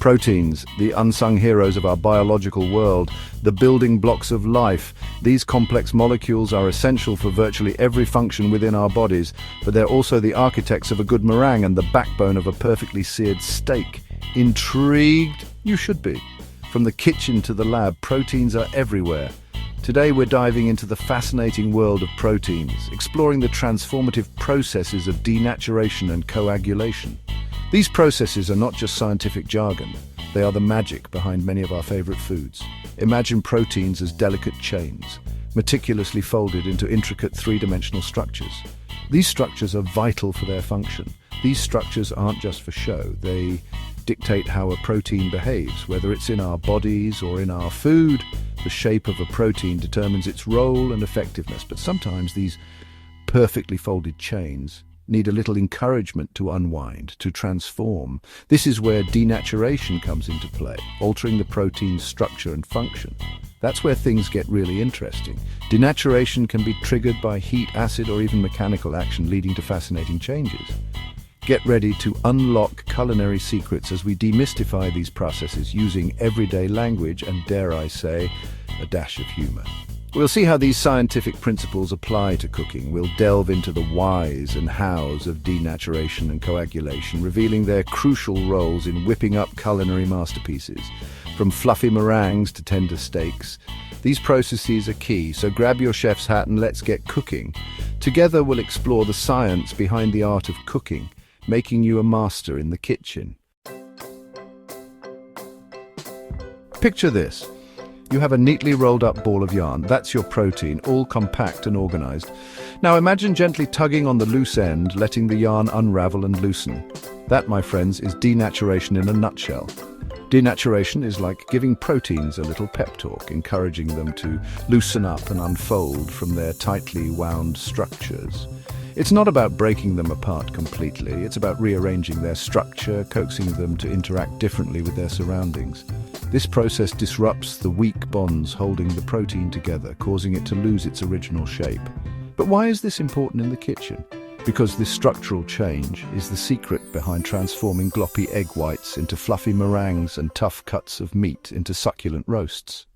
Proteins, the unsung heroes of our biological world, the building blocks of life. These complex molecules are essential for virtually every function within our bodies, but they're also the architects of a good meringue and the backbone of a perfectly seared steak. Intrigued? You should be. From the kitchen to the lab, proteins are everywhere. Today we're diving into the fascinating world of proteins, exploring the transformative processes of denaturation and coagulation. These processes are not just scientific jargon, they are the magic behind many of our favorite foods. Imagine proteins as delicate chains, meticulously folded into intricate three-dimensional structures. These structures are vital for their function. These structures aren't just for show, they dictate how a protein behaves, whether it's in our bodies or in our food. The shape of a protein determines its role and effectiveness, but sometimes these perfectly folded chains need a little encouragement to unwind, to transform. This is where denaturation comes into play, altering the protein's structure and function. That's where things get really interesting. Denaturation can be triggered by heat, acid, or even mechanical action, leading to fascinating changes. Get ready to unlock culinary secrets as we demystify these processes using everyday language and, dare I say, a dash of humor. We'll see how these scientific principles apply to cooking. We'll delve into the whys and hows of denaturation and coagulation, revealing their crucial roles in whipping up culinary masterpieces. From fluffy meringues to tender steaks, these processes are key, so grab your chef's hat and let's get cooking. Together we'll explore the science behind the art of cooking, making you a master in the kitchen. Picture this. You have a neatly rolled up ball of yarn. That's your protein, all compact and organized. Now imagine gently tugging on the loose end, letting the yarn unravel and loosen. That, my friends, is denaturation in a nutshell. Denaturation is like giving proteins a little pep talk, encouraging them to loosen up and unfold from their tightly wound structures. It's not about breaking them apart completely, it's about rearranging their structure, coaxing them to interact differently with their surroundings. This process disrupts the weak bonds holding the protein together, causing it to lose its original shape. But why is this important in the kitchen? Because this structural change is the secret behind transforming gloppy egg whites into fluffy meringues and tough cuts of meat into succulent roasts.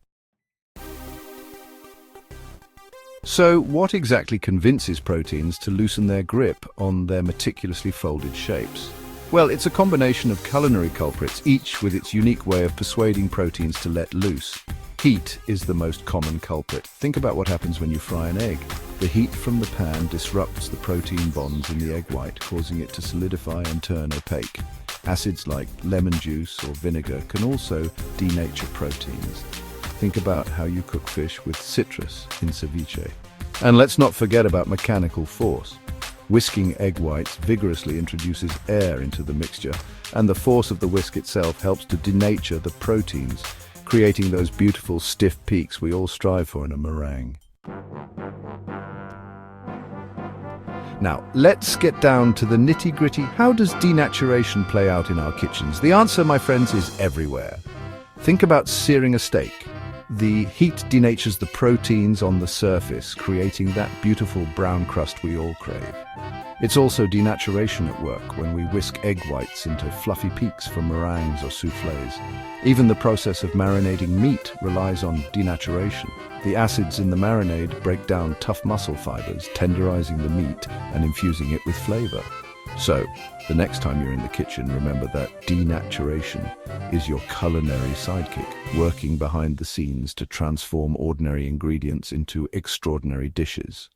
So, what exactly convinces proteins to loosen their grip on their meticulously folded shapes? Well, it's a combination of culinary culprits, each with its unique way of persuading proteins to let loose. Heat is the most common culprit. Think about what happens when you fry an egg. The heat from the pan disrupts the protein bonds in the egg white, causing it to solidify and turn opaque. Acids like lemon juice or vinegar can also denature proteins. Think about how you cook fish with citrus in ceviche. And let's not forget about mechanical force. Whisking egg whites vigorously introduces air into the mixture, and the force of the whisk itself helps to denature the proteins, creating those beautiful stiff peaks we all strive for in a meringue. Now, let's get down to the nitty-gritty. How does denaturation play out in our kitchens? The answer, my friends, is everywhere. Think about searing a steak. The heat denatures the proteins on the surface, creating that beautiful brown crust we all crave. It's also denaturation at work when we whisk egg whites into fluffy peaks for meringues or soufflés. Even the process of marinating meat relies on denaturation. The acids in the marinade break down tough muscle fibers, tenderizing the meat and infusing it with flavor. So, the next time you're in the kitchen, remember that denaturation is your culinary sidekick, working behind the scenes to transform ordinary ingredients into extraordinary dishes.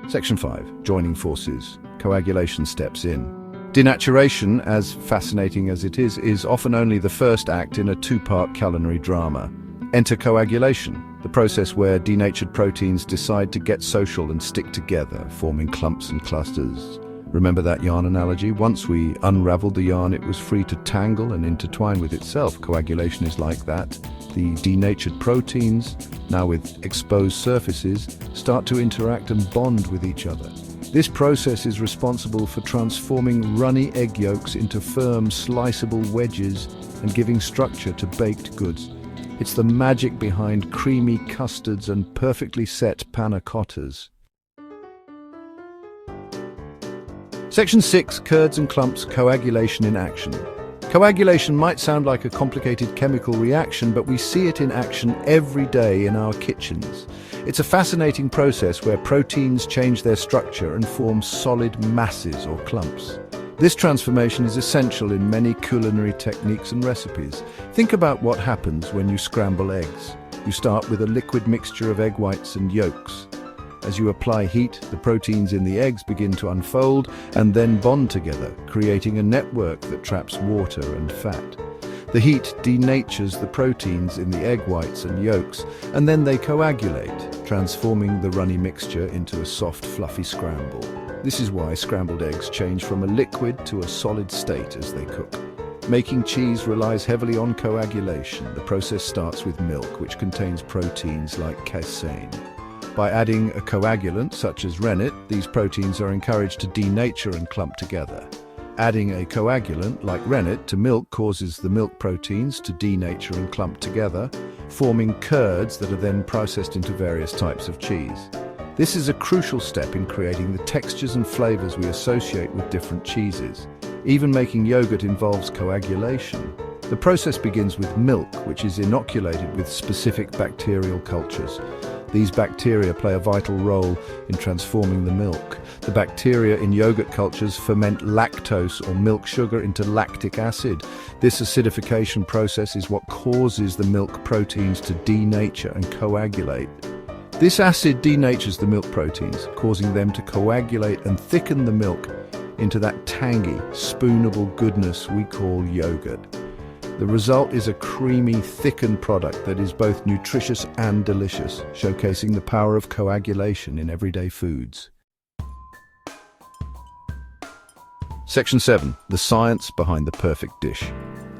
Section 5. Joining forces. Coagulation steps in. Denaturation, as fascinating as it is often only the first act in a two-part culinary drama. Enter coagulation, the process where denatured proteins decide to get social and stick together, forming clumps and clusters. Remember that yarn analogy? Once we unraveled the yarn, it was free to tangle and intertwine with itself. Coagulation is like that. The denatured proteins, now with exposed surfaces, start to interact and bond with each other. This process is responsible for transforming runny egg yolks into firm, sliceable wedges and giving structure to baked goods. It's the magic behind creamy custards and perfectly set panna cottas. Section 6, curds and clumps, coagulation in action. Coagulation might sound like a complicated chemical reaction, but we see it in action every day in our kitchens. It's a fascinating process where proteins change their structure and form solid masses or clumps. This transformation is essential in many culinary techniques and recipes. Think about what happens when you scramble eggs. You start with a liquid mixture of egg whites and yolks. As you apply heat, the proteins in the eggs begin to unfold and then bond together, creating a network that traps water and fat. The heat denatures the proteins in the egg whites and yolks, and then they coagulate, transforming the runny mixture into a soft, fluffy scramble. This is why scrambled eggs change from a liquid to a solid state as they cook. Making cheese relies heavily on coagulation. The process starts with milk, which contains proteins like casein. By adding a coagulant, such as rennet, these proteins are encouraged to denature and clump together. Adding a coagulant, like rennet, to milk causes the milk proteins to denature and clump together, forming curds that are then processed into various types of cheese. This is a crucial step in creating the textures and flavors we associate with different cheeses. Even making yogurt involves coagulation. The process begins with milk, which is inoculated with specific bacterial cultures. These bacteria play a vital role in transforming the milk. The bacteria in yogurt cultures ferment lactose or milk sugar into lactic acid. This acidification process is what causes the milk proteins to denature and coagulate. This acid denatures the milk proteins, causing them to coagulate and thicken the milk into that tangy, spoonable goodness we call yogurt. The result is a creamy, thickened product that is both nutritious and delicious, showcasing the power of coagulation in everyday foods. Section 7. The science behind the perfect dish.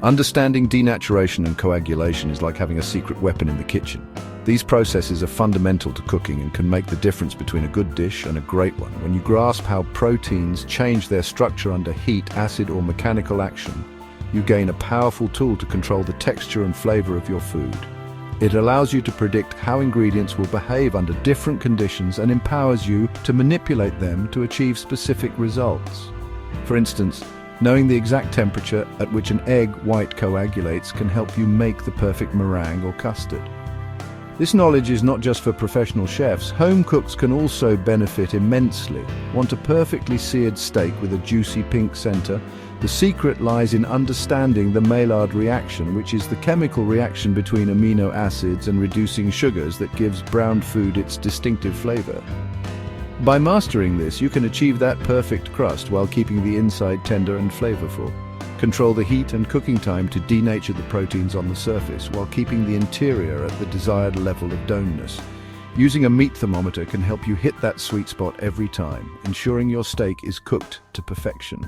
Understanding denaturation and coagulation is like having a secret weapon in the kitchen. These processes are fundamental to cooking and can make the difference between a good dish and a great one. When you grasp how proteins change their structure under heat, acid, or mechanical action, you gain a powerful tool to control the texture and flavor of your food. It allows you to predict how ingredients will behave under different conditions and empowers you to manipulate them to achieve specific results. For instance, knowing the exact temperature at which an egg white coagulates can help you make the perfect meringue or custard. This knowledge is not just for professional chefs. Home cooks can also benefit immensely. Want a perfectly seared steak with a juicy pink center? The secret lies in understanding the Maillard reaction, which is the chemical reaction between amino acids and reducing sugars that gives browned food its distinctive flavor. By mastering this, you can achieve that perfect crust while keeping the inside tender and flavorful. Control the heat and cooking time to denature the proteins on the surface while keeping the interior at the desired level of doneness. Using a meat thermometer can help you hit that sweet spot every time, ensuring your steak is cooked to perfection.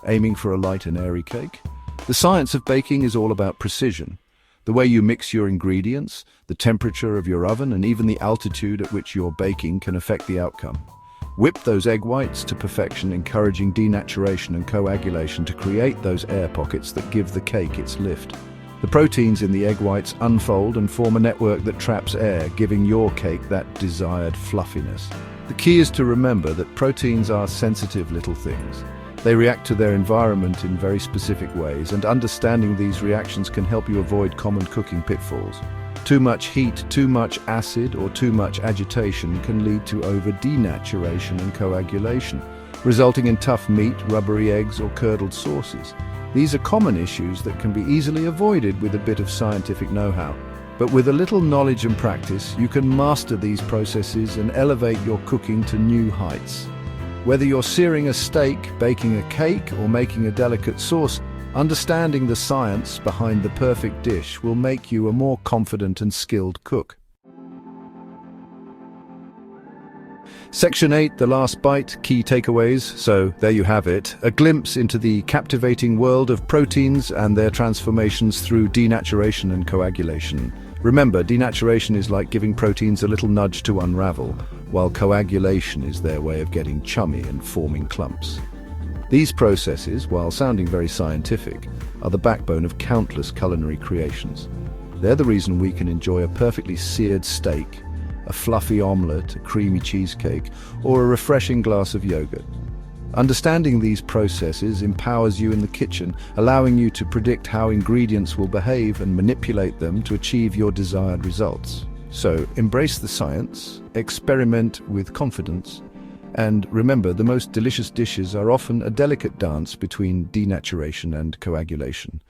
Aiming for a light and airy cake? The science of baking is all about precision. The way you mix your ingredients, the temperature of your oven, and even the altitude at which you're baking can affect the outcome. Whip those egg whites to perfection, encouraging denaturation and coagulation to create those air pockets that give the cake its lift. The proteins in the egg whites unfold and form a network that traps air, giving your cake that desired fluffiness. The key is to remember that proteins are sensitive little things. They react to their environment in very specific ways, and understanding these reactions can help you avoid common cooking pitfalls. Too much heat, too much acid, or too much agitation can lead to over-denaturation and coagulation, resulting in tough meat, rubbery eggs, or curdled sauces. These are common issues that can be easily avoided with a bit of scientific know-how. But with a little knowledge and practice, you can master these processes and elevate your cooking to new heights. Whether you're searing a steak, baking a cake, or making a delicate sauce, understanding the science behind the perfect dish will make you a more confident and skilled cook. Section 8, the last bite, key takeaways. So there you have it, a glimpse into the captivating world of proteins and their transformations through denaturation and coagulation. Remember, denaturation is like giving proteins a little nudge to unravel, while coagulation is their way of getting chummy and forming clumps. These processes, while sounding very scientific, are the backbone of countless culinary creations. They're the reason we can enjoy a perfectly seared steak, a fluffy omelette, a creamy cheesecake, or a refreshing glass of yogurt. Understanding these processes empowers you in the kitchen, allowing you to predict how ingredients will behave and manipulate them to achieve your desired results. So, embrace the science, experiment with confidence, and remember, the most delicious dishes are often a delicate dance between denaturation and coagulation.